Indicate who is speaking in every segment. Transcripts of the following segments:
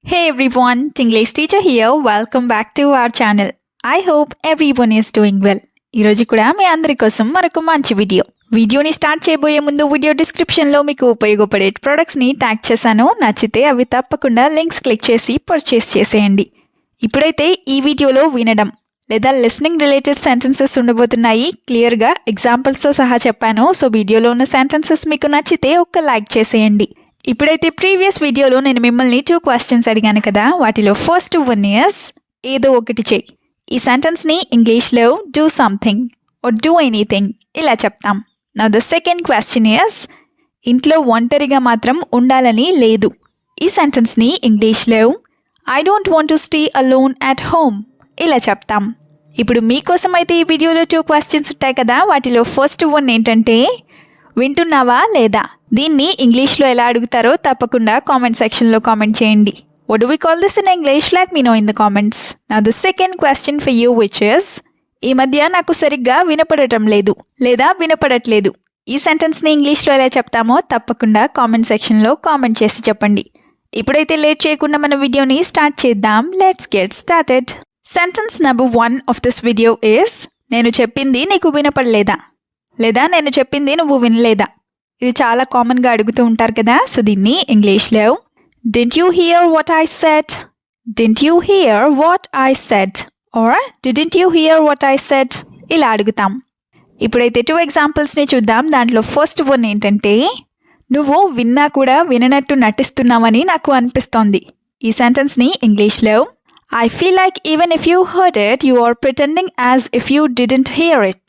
Speaker 1: Hey everyone, Tinglish teacher here. Welcome back to our channel. I hope everyone is doing well. ఈరోజు కూడా మీ అందరి కోసం మరొక మంచి వీడియోని స్టార్ట్ చేయబోయే ముందు వీడియో డిస్క్రిప్షన్లో మీకు ఉపయోగపడే ప్రొడక్ట్స్ని ట్యాగ్ చేశాను. నచ్చితే అవి తప్పకుండా లింక్స్ క్లిక్ చేసి పర్చేస్ చేసేయండి. ఇప్పుడైతే ఈ వీడియోలో వినడం లేదా లిస్నింగ్ రిలేటెడ్ సెంటెన్సెస్ ఉండబోతున్నాయి. క్లియర్గా ఎగ్జాంపుల్స్తో సహా చెప్పాను. సో వీడియోలో ఉన్న సెంటెన్సెస్ మీకు నచ్చితే ఒక్క లైక్ చేసేయండి. ఇప్పుడైతే ప్రీవియస్ వీడియోలో నేను మిమ్మల్ని 2 క్వశ్చన్స్ అడిగాను కదా, వాటిలో ఫస్ట్ వన్ ఇస్ ఏదో ఒకటి చెయ్యి. ఈ సెంటెన్స్ని ఇంగ్లీష్లో do something or do anything ఇలా చెప్తాం. నా ద సెకండ్ క్వశ్చన్ ఇస్ ఇంట్లో ఒంటరిగా మాత్రం ఉండాలని లేదు. ఈ సెంటెన్స్ని ఇంగ్లీష్లో I don't want to stay alone at home ఇలా చెప్తాం. ఇప్పుడు మీకోసం అయితే ఈ వీడియోలో 2 క్వశ్చన్స్ ఉంటాయి కదా, వాటిలో ఫస్ట్ వన్ ఏంటంటే వింటున్నావా లేదా. దీన్ని ఇంగ్లీష్లో ఎలా అడుగుతారో తప్పకుండా కామెంట్ సెక్షన్లో కామెంట్ చేయండి. What do we call this in English? Let me know in the comments. నా the second question for you which is ఈ మధ్య నాకు సరిగ్గా వినపడటం లేదు లేదా వినపడట్లేదు. ఈ సెంటెన్స్ని ఇంగ్లీష్లో ఎలా చెప్తామో తప్పకుండా కామెంట్ సెక్షన్లో కామెంట్ చేసి చెప్పండి. ఇప్పుడైతే లేట్ చేయకుండా మన వీడియోని స్టార్ట్ చేద్దాం. Let's get started. Sentence number 1 of this video is నేను చెప్పింది నీకు వినపడలేదా లేదా నేను చెప్పింది నువ్వు వినలేదా. ఇది చాలా కామన్గా అడుగుతూ ఉంటారు కదా. సో దీన్ని ఇంగ్లీష్లో Didn't you hear what I said? Didn't you hear what I said? Or didn't you hear what I said? ఇలా అడుగుతాం. ఇప్పుడైతే 2 ఎగ్జాంపుల్స్ని చూద్దాం. దాంట్లో ఫస్ట్ వన్ ఏంటంటే నువ్వు విన్నా కూడా విననట్టు నటిస్తున్నావని నాకు అనిపిస్తోంది. ఈ సెంటెన్స్ని ఇంగ్లీష్లో I feel like even if you heard it, you are pretending as if you didn't hear it.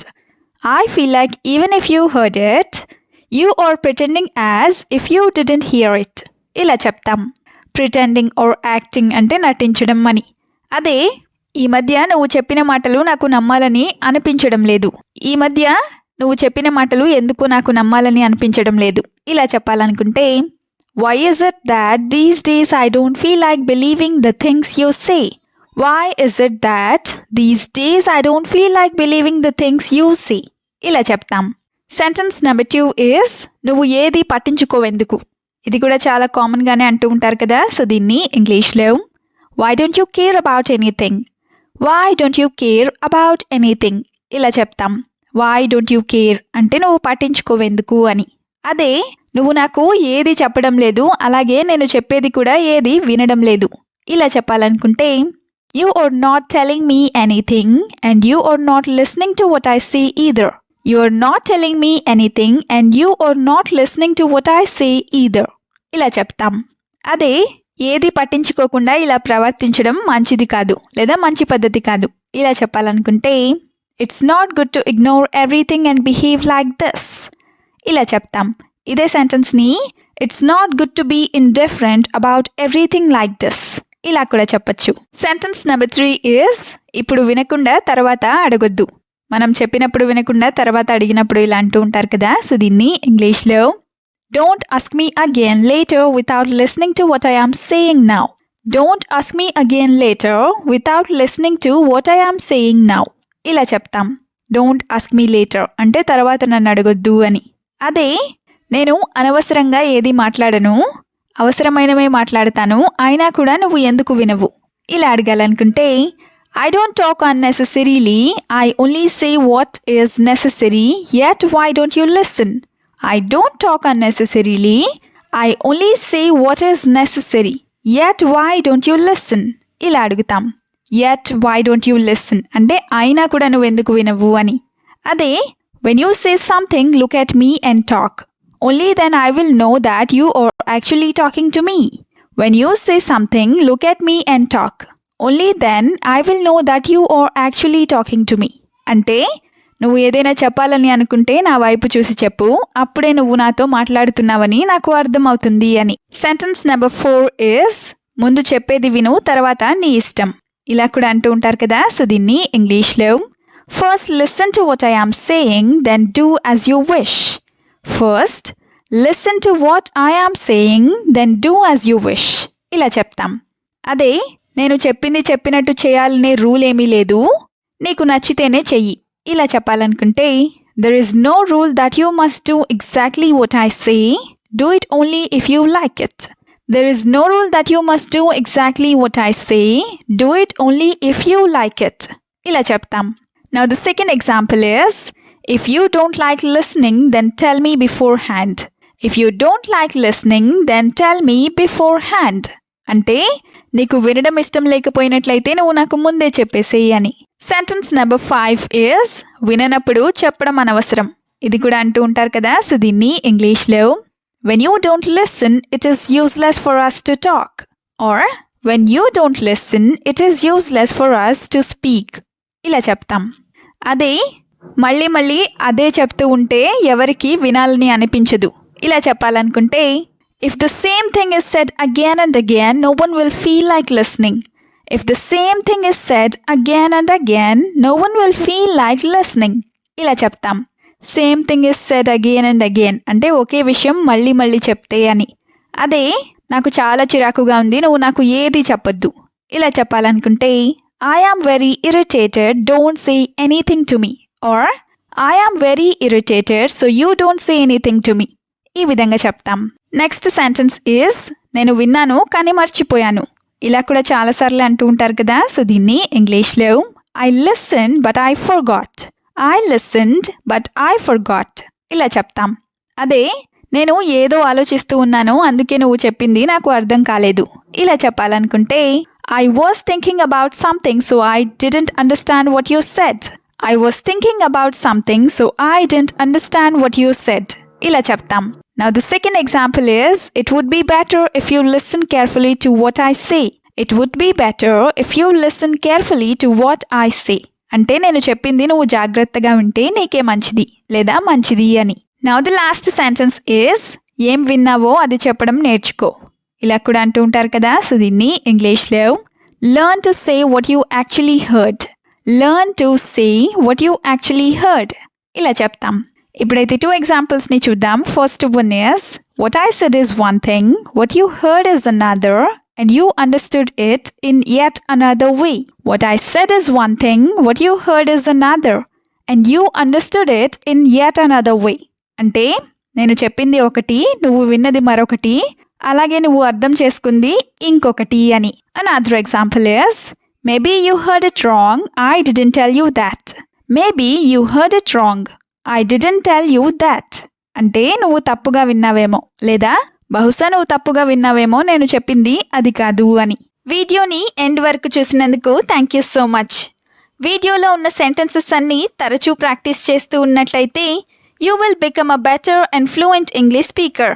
Speaker 1: I feel like even if you heard it, you are pretending as if you didn't hear it. ఇలా చెప్తాం. Pretending are acting అంటే నటించడం అని. అదే ఈ మధ్య నువ్వు చెప్పిన మాటలు నాకు నమ్మాలని అనిపించడం లేదు. ఈ మధ్య నువ్వు చెప్పిన మాటలు ఎందుకు నాకు నమ్మాలని అనిపించడం లేదు ఇలా చెప్పాలనుకుంటే Why is it that these days I don't feel like believing the things you say? Why is it that these days I don't feel like believing the things you say? ఇలా చెప్తాం. సెంటెన్స్ నెంబర్ 2 ఇస్ నువ్వు ఏది పట్టించుకోవెందుకు. ఇది కూడా చాలా కామన్గానే అంటూ ఉంటారు కదా. సో దీన్ని ఇంగ్లీష్లో Why don't you care about anything? Why don't you care about anything? ఇలా చెప్తాం. Why don't you care అంటే నువ్వు పట్టించుకోవెందుకు అని. అదే నువ్వు నాకు ఏది చెప్పడం లేదు, అలాగే నేను చెప్పేది కూడా ఏది వినడం లేదు ఇలా చెప్పాలనుకుంటే You are not telling me anything and you are not listening to what I say either. You are not telling me anything and you are not listening to what I say either. ఇలా చెప్తాం. అదే ఏది పట్టించుకోకుండా ఇలా ప్రవర్తించడం మంచిది కాదు లేదా మంచి పద్ధతి కాదు ఇలా చెప్పాలనుకుంటే It's not good to ignore everything and behave like this. ఇలా చెప్తాం. ఇదే సెంటెన్స్ని It's not good to be indifferent about everything like this ఇలా కూడా చెప్పచ్చు. సెంటెన్స్ నెంబర్ 3 ఇస్ ఇప్పుడు వినకుండా తర్వాత అడగొద్దు. మనం చెప్పినప్పుడు వినకుండా తర్వాత అడిగినప్పుడు ఇలా అంటూ ఉంటారు కదా. సో దీన్ని ఇంగ్లీష్లో Don't ask me again later without listening to what I am saying now. Don't ask me again later without listening to what I am saying now. ఇలా చెప్తాం. Don't ask me later అంటే తర్వాత నన్ను అడగొద్దు అని. అదే నేను అనవసరంగా ఏది మాట్లాడను, అవసరమైనవే మాట్లాడతాను, అయినా కూడా నువ్వు ఎందుకు వినవు ఇలా అడగాలనుకుంటే I don't talk unnecessarily. I only say what is necessary. Yet why don't you listen? I don't talk unnecessarily. I only say what is necessary. Yet why don't you listen? ఇలా అడుగుతాం. Yet why don't you listen అంటే అయినా కూడా నువ్వు ఎందుకు వినవు అని. అదే when you say something, look at me and talk. Only then I will know that you are actually talking to me. When you say something, look at me and talk. Only then I will know that you are actually talking to me. అంటే నువ్వు ఏదైనా చెప్పాలని అనుకుంటే నా వైపు చూసి చెప్పు, అప్పుడే నువ్వు నాతో మాట్లాడుతున్నావని నాకు అర్థమవుతుంది అని. సెంటెన్స్ నెంబర్ 4 ఇస్ ముందు చెప్పేది విను, తర్వాత నీ ఇష్టం ఇలా కూడా అంటూ ఉంటారు కదా. సో దీన్ని ఇంగ్లీష్లో First listen to what I am saying, then do as you wish. First listen to what I am saying, then do as you wish. ఇలా చెప్తాం. అదే నేను చెప్పింది చెప్పినట్టు చేయాలనే రూల్ ఏమీ లేదు, నీకు నచ్చితేనే చెయ్యి ఇలా చెప్పాలనుకుంటే There is no rule that you must do exactly what I say. Do it only if you like it. There is no rule that you must do exactly what I say. Do it only if you like it. ఇలా చెప్తాం. Now the second example is, if you don't like listening, then tell me beforehand. If you don't like listening, then tell me beforehand. అంటే నీకు వినడం ఇష్టం లేకపోయినట్లయితే నువ్వు నాకు ముందే చెప్పేసేయి అని. సెంటెన్స్ నెంబర్ 5 is, విననప్పుడు చెప్పడం అనవసరం. ఇది కూడా అంటూ ఉంటారు కదా, సో దీన్ని ఇంగ్లీష్లో when you don't listen, it is useless for us to talk. Or when you don't listen, it is useless for us to speak. ఇలా చెప్తాం. అదే మళ్ళీ మళ్ళీ అదే చెప్తూ ఉంటే ఎవరికి వినాలని అనిపించదు. ఇలా చెప్పాలనుకుంటే, if the same thing is said again and again, no one will feel like listening. If the same thing is said again and again, no one will feel like listening. ఇలా చెప్తాం. Same thing is said again and again అంటే ఒకే విషయం మళ్ళీ మళ్ళీ చెప్తే అని. అదే నాకు చాలా చిరాకుగా ఉంది, నువ్వు నాకు ఏది చెప్పొద్దు. ఇలా చెప్పాలనుకుంటే, I am very irritated, don't say anything to me. Or I am very irritated, so you don't say anything to me. ఈ విధంగా చెప్తాం. నెక్స్ట్ సెంటెన్స్ ఈజ్, నేను విన్నాను కానీ మర్చిపోయాను. ఇలా కూడా చాలాసార్లు అంటూ ఉంటారు కదా, సో దీన్ని ఇంగ్లీష్లో I listen but I forgot. I listened but I forgot. ఇలా చెప్తాం. అదే నేను ఏదో ఆలోచిస్తూ ఉన్నాను, అందుకే నువ్వు చెప్పింది నాకు అర్థం కాలేదు. ఇలా చెప్పాలనుకుంటే, I was thinking about something so I didn't understand what you said. I was thinking about something so I didn't understand what you said. ఇలా చెప్తాం. Now the second example is, it would be better if you listen carefully to what I say. It would be better if you listen carefully to what I say. అంటే నేను చెప్పింది నువ్వు జాగ్రత్తగా వింటే నీకే మంచిది లేదా మంచిది అని. Now the last sentence is, ఏం విన్నావో అది చెప్పడం నేర్చుకో. ఇలా కూడా అంటూ ఉంటారు కదా, సో దీన్ని ఇంగ్లీష్లో learn to say what you actually heard. Learn to say what you actually heard. ఇలా చెప్తాం. ఇప్పుడైతే 2 ఎగ్జాంపుల్స్ని చూద్దాం. First one is, what I said is one thing, what you heard is another, and you understood it in yet another way. What I said is one thing, what you heard is another, and you understood it in yet another way. అంటే నేను చెప్పింది ఒకటి, నువ్వు విన్నది మరొకటి, అలాగే నువ్వు అర్థం చేసుకుంది ఇంకొకటి అని. Another example is, maybe you heard it wrong, I didn't tell you that. Maybe you heard it wrong, I didn't tell you that. అంటే నువ్వు తప్పుగా విన్నావేమో లేదా బహుశా నువ్వు తప్పుగా విన్నావేమో, నేను చెప్పింది అది కాదు అని. వీడియోని ఎండ్ వరకు చూసినందుకు థ్యాంక్ యూ సో మచ్. వీడియోలో ఉన్న సెంటెన్సెస్ అన్నీ తరచూ ప్రాక్టీస్ చేస్తూ ఉన్నట్లయితే you will become a better and fluent English speaker.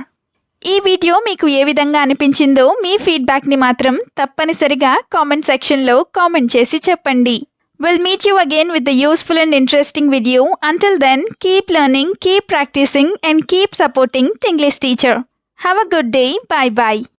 Speaker 1: ఈ వీడియో మీకు ఏ విధంగా అనిపించిందో మీ ఫీడ్బ్యాక్ని మాత్రం తప్పనిసరిగా కామెంట్ సెక్షన్లో కామెంట్ చేసి చెప్పండి. We'll meet you again with the useful and interesting video. Until then, keep learning, keep practicing and keep supporting Tinglish Teacher. Have a good day. Bye-bye.